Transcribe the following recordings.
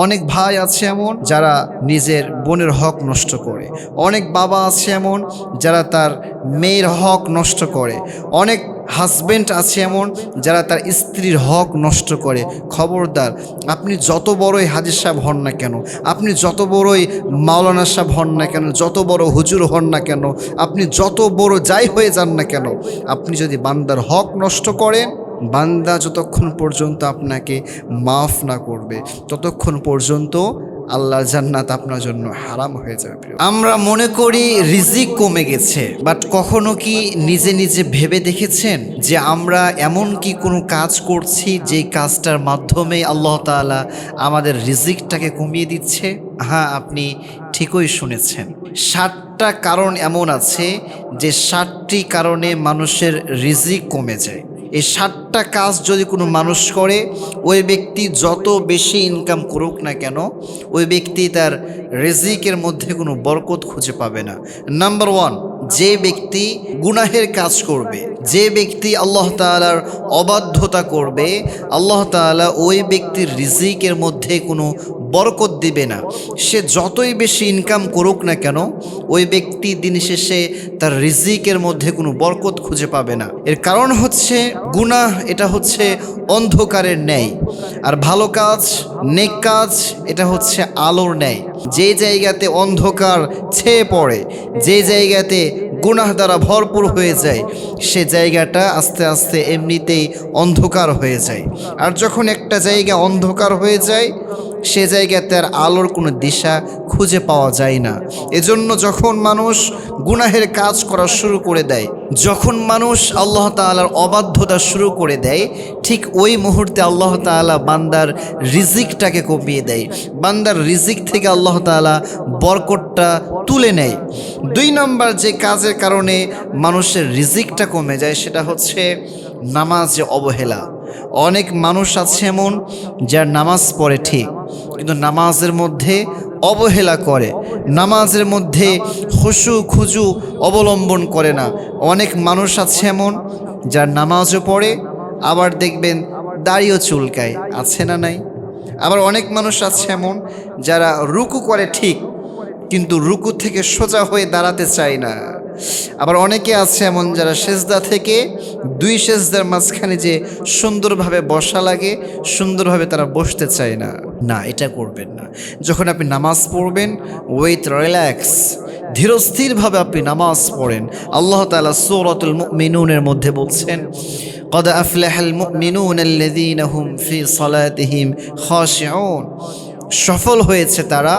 অনেক ভাই আছে এমন যারা নিজের বোনের হক নষ্ট করে, অনেক বাবা আছে এমন যারা তার মেয়ের হক নষ্ট করে, অনেক হাজবেন্ড আছে এমন যারা তার স্ত্রীর হক নষ্ট করে। খবরদার, আপনি যত বড়ই হাজির সাহেব হন না কেন, আপনি যত বড়ই মাওলানা সাহেব হন না কেন, যত বড় হুজুর হন না কেন, আপনি যত বড় যাই হয়ে যান না কেন, আপনি যদি বান্দার হক নষ্ট করেন, বান্দা যতক্ষণ পর্যন্ত আপনাকে মাফ না করবে ততক্ষণ পর্যন্ত আল্লাহর জান্নাত আপনার জন্য হারাম হয়ে যাবে। আমরা মনে করি রিজিক কমে গেছে, বাট কখনো কি নিজে নিজে ভেবে দেখেছেন যে আমরা এমন কি কোনো কাজ করছি যে কাজটার মাধ্যমে আল্লাহ তাআলা আমাদের রিজিকটাকে কমিয়ে দিচ্ছে? হ্যাঁ, আপনি ঠিকই শুনেছেন। 60টা কারণ এমন আছে যে 60টি কারণে মানুষের রিজিক কমে যায়। এই 60টা কাজ যদি কোনো মানুষ করে, ওই ব্যক্তি যত বেশি ইনকাম করুক না কেন, ওই ব্যক্তি তার রিজিকের মধ্যে কোনো বরকত খুঁজে পাবে না। নাম্বার 1, যে ব্যক্তি গুনাহের কাজ করবে, যে ব্যক্তি আল্লাহ তাআলার অবাধ্যতা করবে, আল্লাহ তাআলা ওই ব্যক্তির রিজিকের মধ্যে কোনো বরকত দিবে না। সে যতই বেশি ইনকাম করুক না কেন, ওই ব্যক্তি দিন শেষে তার রিজিকের মধ্যে কোনো বরকত খুঁজে পাবে না। এর কারণ হচ্ছে গুনাহ, এটা হচ্ছে অন্ধকারের ন্যায়, আর ভালো কাজ, নেক কাজ, এটা হচ্ছে আলোর ন্যায়। যে জায়গাতে অন্ধকার ছেয়ে পড়ে, যে জায়গাতে গুনাহ দ্বারা ভরপুর হয়ে যায়, সে জায়গাটা আস্তে আস্তে এমনিতেই অন্ধকার হয়ে যায়। আর যখন একটা জায়গা অন্ধকার হয়ে যায়, সে জায়গাতে আর আলোর কোনো দিশা খুঁজে পাওয়া যায় না। এজন্য যখন মানুষ গুনাহের কাজ করা শুরু করে দেয়, যখন মানুষ আল্লাহ তাআলার অবাধ্যতা শুরু করে দেয়, ঠিক ওই মুহূর্তে আল্লাহ তাআলা বান্দার রিজিকটাকে কমিয়ে দেয়, বান্দার রিজিক থেকে আল্লাহ তাআলা বরকতটা তুলে নেয়। 2 নম্বর যে কাজের কারণে মানুষের রিজিকটা কমে যায়, সেটা হচ্ছে নামাজে অবহেলা। অনেক মানুষ আছে এমন যার নামাজ পড়ে ঠিক, কিন্তু নামাজের মধ্যে অবহেলা করে, নামাজের মধ্যে খুশু খুজু অবলম্বন করে না। অনেক মানুষ আছে এমন যার নামাজও পড়ে, আবার দেখবেন দাড়িও চুলকায়, আছে না নাই? আবার অনেক মানুষ আছে এমন যারা রুকু করে ঠিক, কিন্তু রুকু থেকে সোজা হয়ে দাঁড়াতে চায় না। আবার অনেকে আছে এমন যারা সেজদা থেকে 2 সেজদার মাঝখানে যে সুন্দরভাবে বসা লাগে, সুন্দরভাবে তারা বসতে চায় না। না, এটা করবেন না। যখন আপনি নামাজ পড়বেন, উইথ রিল্যাক্স, ধীরস্থিরভাবে আপনি নামাজ পড়েন। আল্লাহ তাআলা সূরাতুল মুমিনুনের মধ্যে বলছেন, قد أفلح المؤمنون الذين هم في صلاتهم خاشعون, সফল হয়েছে তারা,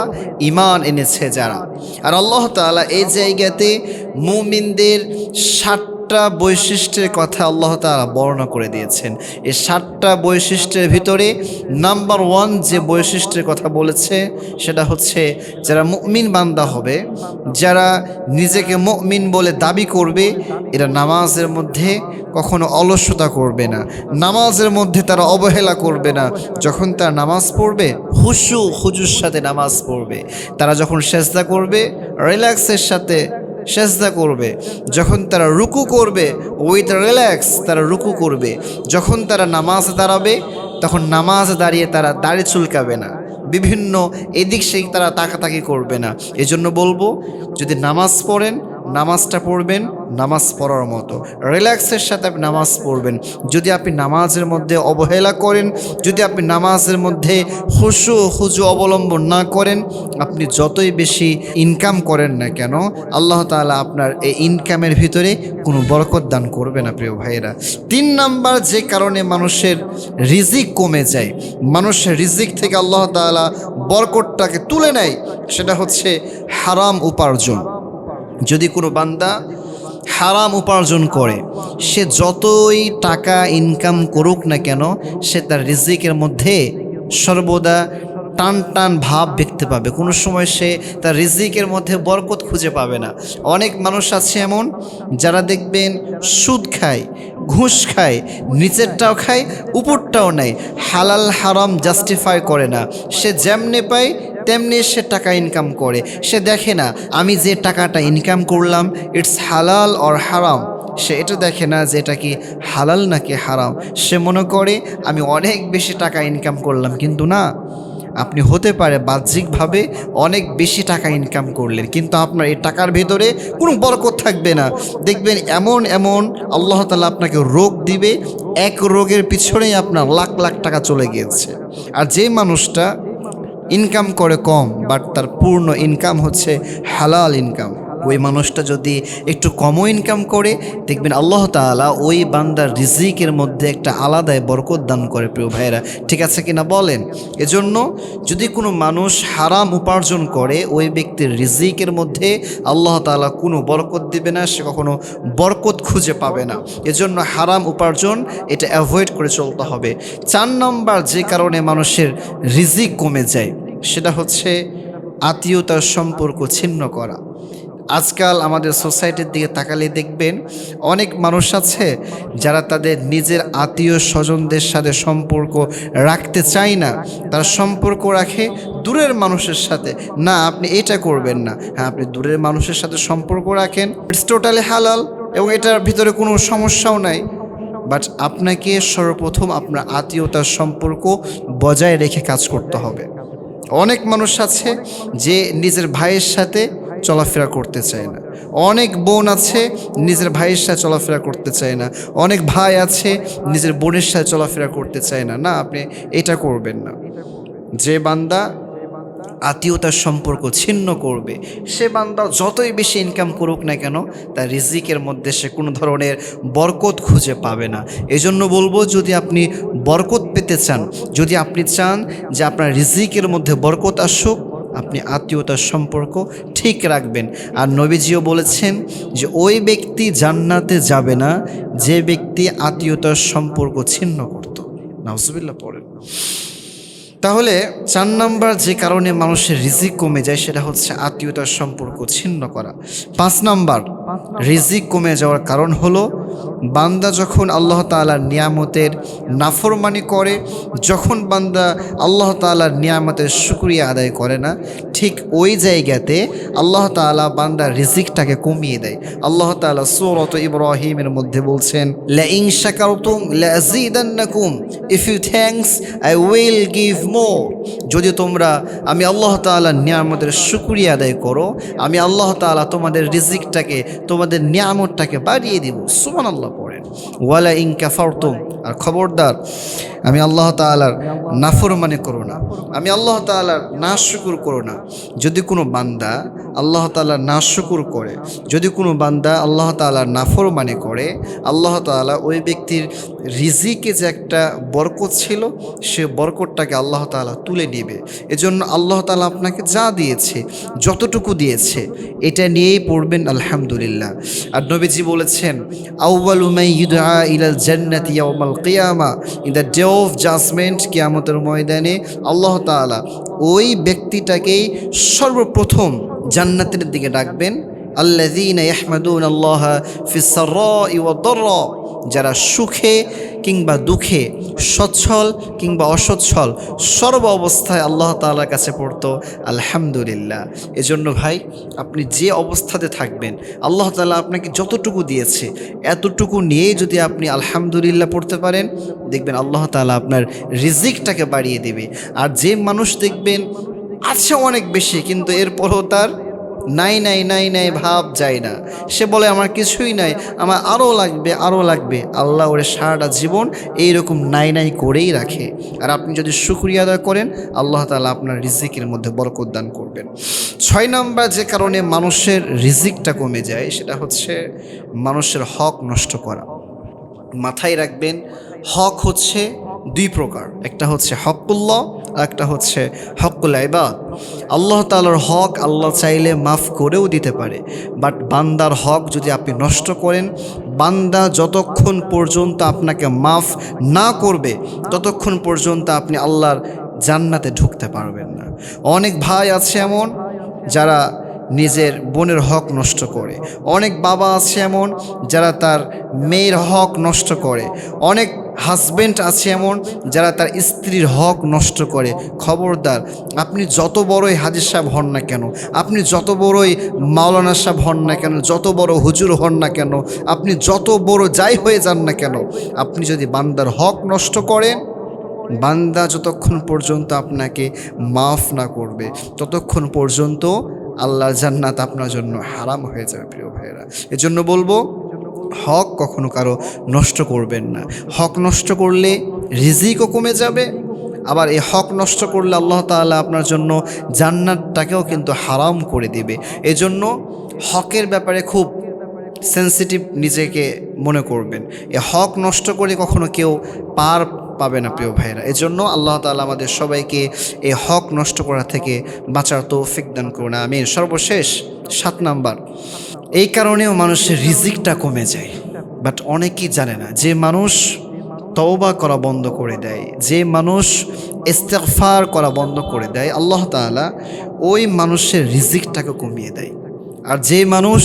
ঈমান এনেছে যারা। আর আল্লাহ তাআলা এই জায়গাতে মুমিনদের 60টা বৈশিষ্ট্যের কথা আল্লাহ তাআলা বর্ণনা করে দিয়েছেন। এই 60টা বৈশিষ্ট্যের ভিতরে নাম্বার 1 যে বৈশিষ্ট্যের কথা বলেছে, সেটা হচ্ছে যারা মুমিন বান্দা হবে, যারা নিজেকে মুমিন বলে দাবি করবে, এরা নামাজের মধ্যে কখনো অলসতা করবে না, নামাজের মধ্যে তারা অবহেলা করবে না। যখন তারা নামাজ পড়বে, খুশু খুজুর সাথে নামাজ পড়বে। তারা যখন সেজদা করবে, রিল্যাক্সের সাথে সেজদা করবে। যখন তারা রুকু করবে, উইথ রিল্যাক্স তারা রুকু করবে। যখন তারা নামাজ দাঁড়াবে, তখন নামাজ দাঁড়িয়ে তারা দাড়ি চুলকাবে না, বিভিন্ন এদিক সেদিক তারা তাকাতাকি করবে না। এজন্য বলবো, যদি নামাজ পড়েন, নামাজটা পড়বেন নামাজ পড়ার মতো, রিল্যাক্সের সাথে আপনি নামাজ পড়বেন। যদি আপনি নামাজের মধ্যে অবহেলা করেন, যদি আপনি নামাজের মধ্যে খুশু খুজু অবলম্বন না করেন, আপনি যতই বেশি ইনকাম করেন না কেন, আল্লাহ তাআলা আপনার এই ইনকামের ভিতরে কোনো বরকত দান করবে না। প্রিয় ভাইয়েরা, 3 নাম্বার যে কারণে মানুষের রিজিক কমে যায়, মানুষের রিজিক থেকে আল্লাহ তাআলা বরকতটাকে তুলে নেয়, সেটা হচ্ছে হারাম উপার্জন। যদি কোনো বান্দা হারাম উপার্জন করে, সে যতই টাকা ইনকাম করুক না কেন, সে তার রিজিকের মধ্যে সর্বদা টান টান ভাব দেখতে পাবে। কোনো সময় সে তার রিজিকের মধ্যে বরকত খুঁজে পাবে না। অনেক মানুষ আছে এমন যারা দেখবেন সুদ খায়, ঘুষ খায়, নিচেরটাও খায়, উপরটাও নেয়, হালাল হারাম জাস্টিফাই করে না। সে যেমনে পায় তেমনি সে টাকা ইনকাম করে। সে দেখে না আমি যে টাকাটা ইনকাম করলাম, ইটস হালাল অর হারাম। সে এটা দেখে না যে এটা কি হালাল নাকি হারাম। সে মনে করে আমি অনেক বেশি টাকা ইনকাম করলাম, কিন্তু না, আপনি হতে পারে বাহ্যিকভাবে অনেক বেশি টাকা ইনকাম করলেন, কিন্তু আপনার এই টাকার ভেতরে কোনো বরকত থাকবে না। দেখবেন এমন এমন আল্লাহ তাআলা আপনাকে রোগ দিবে, এক রোগের পিছনেই আপনার লাখ লাখ টাকা চলে গিয়েছে। আর যে মানুষটা ইনকাম করে কম বাট তার পূর্ণ ইনকাম হচ্ছে হালাল ইনকাম, ওই মানুষটা যদি একটু কমও ইনকাম করে, দেখবেন আল্লাহ তাআলা ওই বান্দার রিজিকের মধ্যে একটা আলাদাই বরকত দান করে। প্রিয় ভাইয়েরা, ঠিক আছে কিনা বলেন? এজন্য যদি কোনো মানুষ হারাম উপার্জন করে, ওই ব্যক্তির রিজিকের মধ্যে আল্লাহ তাআলা কোনো বরকত দিবে না, সে কখনো বরকত খুঁজে পাবে না। এজন্য হারাম উপার্জন এটা অ্যাভয়েড করে চলতে হবে। 4 নম্বর যে কারণে মানুষের রিজিক কমে যায় সেটা হচ্ছে আত্মীয়তার সম্পর্ক ছিন্ন করা। আজকাল আমাদের সোসাইটির দিকে তাকালে দেখবেন অনেক মানুষ আছে যারা তাদের নিজের আত্মীয় স্বজনদের সাথে সম্পর্ক রাখতে চায় না, তারা সম্পর্ক রাখে দূরের মানুষের সাথে। না, আপনি এটা করবেন না। হ্যাঁ, আপনি দূরের মানুষের সাথে সম্পর্ক রাখেন, ইটস টোটালি হালাল এবং এটার ভিতরে কোনো সমস্যাও নাই। বাট আপনাকে সর্বপ্রথম আপনার আত্মীয়তার সম্পর্ক বজায় রেখে কাজ করতে হবে। অনেক মানুষ আছে যে নিজের ভাইয়ের সাথে চলাফেরা করতে চায় না, অনেক বোন আছে নিজের ভাইয়ের সাথে চলাফেরা করতে চায় না, অনেক ভাই আছে নিজের বোনের সাথে চলাফেরা করতে চায় না। না, আপনি এটা করবেন না। যে বান্দা আত্মীয়তার সম্পর্ক ছিন্ন করবে, সে বান্দা যতই বেশি ইনকাম করুক না কেন, তার রিজিকের মধ্যে সে কোনো ধরনের বরকত খুঁজে পাবে না। এজন্য বলবো, যদি আপনি বরকত পেতে চান, যদি আপনি চান যে আপনার রিজিকের মধ্যে বরকত আসুক, আপনি আত্মীয়তার সম্পর্ক ঠিক রাখবেন। আর নবীজিও বলেছেন যে ওই ব্যক্তি জান্নাতে যাবে না যে ব্যক্তি আত্মীয়তার সম্পর্ক ছিন্ন করত। নাউজুবিল্লাহ পড়েন। তাহলে 4 নম্বর যে কারণে মানুষের রিজিক কমে যায় সেটা হচ্ছে আত্মীয়তার সম্পর্ক ছিন্ন করা। 5 নম্বর রিজিক কমে যাওয়ার কারণ হলো বান্দা যখন আল্লাহ তাআলার নিয়ামতের নাফরমানি করে, যখন বান্দা আল্লাহ তাআলার নিয়ামতের শুকরিয়া আদায় করে না, ঠিক ওই জায়গাতে আল্লাহ তাআলা বান্দার রিজিকটাকে কমিয়ে দেয়। আল্লাহ তাআলা সূরাত ইব্রাহিমের মধ্যে বলছেন, লা ইন শাকারতুম লা আযীদান্নাকুম, if you thanks I will give more. যদি তোমরা আমি আল্লাহ তাআলার নিয়ামতের শুকরিয়া আদায় করো, আমি আল্লাহ তাআলা তোমাদের রিজিকটাকে, তোমাদের নিয়ামতটাকে বাড়িয়ে দিব। সুবহানাল্লাহ পড়েন। ওয়ালা ইন কাফারতুম, আর খবরদার আমি আল্লাহ তাআলার নাফরমানি করো না, আমি আল্লাহ তাআলার নাশকুর করো না। যদি কোনো বান্দা আল্লাহ তাআলার নাশকুর করে, যদি কোনো বান্দা আল্লাহ তাআলার নাফরমানি করে, আল্লাহ তাআলা ওই ব্যক্তির রিজিকে যে একটা বরকত ছিল, সে বরকতটাকে আল্লাহ তাআলা তুলে নেবে। এজন্য আল্লাহ তাআলা আপনাকে যা দিয়েছে, যতটুকু দিয়েছে, এটা নিয়েই পড়বেন আলহামদুলিল্লাহ। আর নবীজি বলেছেন, আউয়ালু মান ইউদআ ইলাল জান্নাতি ইয়াউমাল কিয়ামা, in the day of judgment, কিয়ামতের ময়দানে আল্লাহ তাআলা ওই ব্যক্তিটাকেই সর্বপ্রথম জান্নাতের দিকে ডাকবেন। আল্লাযীনা ইয়াহমাদুনাল্লাহা ফিস সাররাই ওয়াদ দাররা, যারা সুখে কিংবা দুঃখে, সচ্ছল কিংবা অসচ্ছল, সর্ব অবস্থায় আল্লাহ তাআলার কাছে পড়তো আলহামদুলিল্লাহ। এজন্য ভাই, আপনি যে অবস্থাতে থাকবেন, আল্লাহ তাআলা আপনাকে যতটুকু দিয়েছে এতটুকু নিয়েই যদি আপনি আলহামদুলিল্লাহ পড়তে পারেন, দেখবেন আল্লাহ তাআলা আপনার রিজিকটাকে বাড়িয়ে দেবে। আর যে মানুষ দেখবেন আছে অনেক বেশি, কিন্তু এরপরও তার নাই নাই নাই নাই ভাব যায় না, সে বলে আমার কিছুই নাই, আমার আরও লাগবে আরও লাগবে, আল্লাহ ওরে সারাটা জীবন এইরকম নাই নাই করেই রাখে। আর আপনি যদি শুকরিয়া আদায় করেন, আল্লাহ তাআলা আপনার রিজিকের মধ্যে বরকত দান করবেন। 6 নম্বর যে কারণে মানুষের রিজিকটা কমে যায় সেটা হচ্ছে মানুষের হক নষ্ট করা। মাথায় রাখবেন, হক হচ্ছে 2 প্রকার, একটা হচ্ছে হকুল্লাহ আর একটা হচ্ছে হকুল ইবাদ। আল্লাহ তাআলার হক আল্লাহ চাইলে মাফ করেও দিতে পারে, বাট বান্দার হক যদি আপনি নষ্ট করেন, বান্দা যতক্ষণ পর্যন্ত আপনাকে মাফ না করবে ততক্ষণ পর্যন্ত আপনি আল্লাহর জান্নাতে ঢুকতে পারবেন না। অনেক ভাই আছে এমন যারা নিজের বোনের হক নষ্ট করে, অনেক বাবা আছে এমন যারা তার মেয়ের হক নষ্ট করে, অনেক হাজব্যান্ড আছে এমন যারা তার স্ত্রীর হক নষ্ট করে। খবরদার, আপনি যত বড়ই হাজির সাহেব হন না কেন, আপনি যত বড়ই মাওলানা সাহেব হন না কেন, যত বড় হুজুর হন না কেন, আপনি যত বড় যাই হয়ে যান না কেন, আপনি যদি বান্দার হক নষ্ট করেন, বান্দা যতক্ষণ পর্যন্ত আপনাকে মাফ না করবে ততক্ষণ পর্যন্ত আল্লাহর জান্নাত আপনার জন্য হারাম হয়ে যাবে প্রিয় ভাইয়েরা। এজন্য বলবো, হক কখনো কারো নষ্ট করবেন না। হক নষ্ট করলে রিজিকও কমে যাবে, আবার এই হক নষ্ট করলে আল্লাহ তাআলা আপনার জন্য জান্নাতটাকেও কিন্তু হারাম করে দিবে। এজন্য হকের ব্যাপারে খুব সেন্সিটিভ নিজেকে মনে করবেন। এ হক নষ্ট করে কখনো কেউ পার পাবে না প্রিয় ভাইরা। এজন্য আল্লাহ তাআলা আমাদের সবাইকে এই হক নষ্ট করা থেকে বাঁচার তৌফিক দান করুন, আমিন। সর্বশেষ 7 নাম্বার, এই কারণেও মানুষের রিজিকটা কমে যায়, বাট অনেকেই জানে না। যে মানুষ তওবা করা বন্ধ করে দেয়, যে মানুষ ইস্তিগফার করা বন্ধ করে দেয়, আল্লাহ তাআলা ওই মানুষের রিজিকটাকে কমিয়ে দেয়। আর যে মানুষ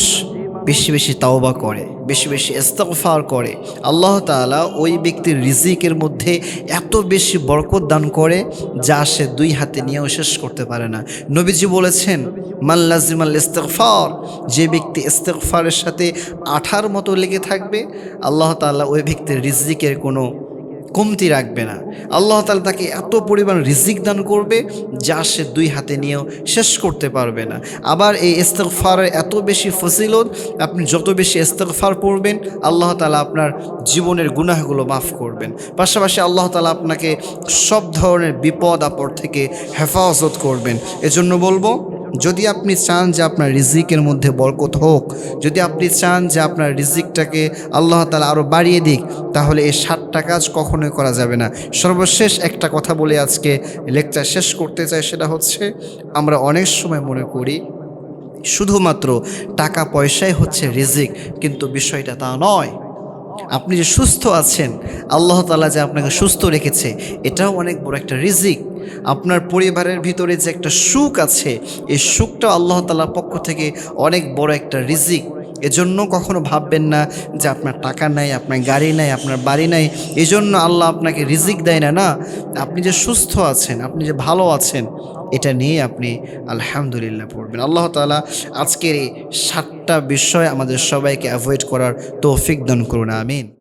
বেশি বেশি তাওবা করে, বেশি বেশি ইস্তিগফার করে, আল্লাহ তাআলা ওই ব্যক্তির রিজিকের মধ্যে এত বেশি বরকত দান করে যা সে 2 হাতে নিয়েও শেষ করতে পারে না। নবীজি বলেছেন, মান লাজিমাল ইস্তিগফার, যে ব্যক্তি ইস্তিগফারের সাথে আঠার মতো লেগে থাকবে, আল্লাহ তাআলা ওই ব্যক্তির রিজিকের কোনো কমতি রাখবে না। আল্লাহ তাআলা তাকে এত পরিমাণ রিজিক দান করবে যা সে 2 হাতে নিয়েও শেষ করতে পারবে না। আবার এই ইস্তিগফারের এত বেশি ফজিলত, আপনি যত বেশি ইস্তিগফার পড়বেন আল্লাহ তাআলা আপনার জীবনের গুনাহগুলো মাফ করবেন। পাশাপাশি আল্লাহ তাআলা আপনাকে সব ধরনের বিপদ আপদ থেকে হেফাজত করবেন। এজন্য বলবো, যদি আপনি চান যে আপনার রিজিকের মধ্যে বরকত হোক, যদি আপনি চান যে আপনার রিজিকটাকে আল্লাহ তাআলা আরও বাড়িয়ে দিক, তাহলে এই 7টা কাজ কখনোই করা যাবে না। সর্বশেষ একটা কথা বলে আজকে লেকচার শেষ করতে চাই, সেটা হচ্ছে, আমরা অনেক সময় মনে করি শুধুমাত্র টাকা পয়সাই হচ্ছে রিজিক, কিন্তু বিষয়টা তা নয়। আপনি যে সুস্থ আছেন, আল্লাহ তাআলা যে আপনাকে সুস্থ রেখেছে, এটাও অনেক বড় একটা রিজিক। আপনার পরিবারের ভিতরে যে একটা সুখ আছে, এই সুখটা আল্লাহ তাআলার পক্ষ থেকে অনেক বড় একটা রিজিক। এজন্য কখনো ভাববেন না যে আপনার টাকা নাই, আপনার গাড়ি নাই, আপনার বাড়ি নাই, এজন্য আল্লাহ আপনাকে রিজিক দেয় না। না, আপনি যে সুস্থ আছেন, আপনি যে ভালো আছেন, এটা নিয়ে আপনি আলহামদুলিল্লাহ পড়বেন। আল্লাহ তাআলা আজকের এই 7টা বিষয় আমাদের সবাইকে অ্যাভয়েড করার তৌফিক দান করুন, আমিন।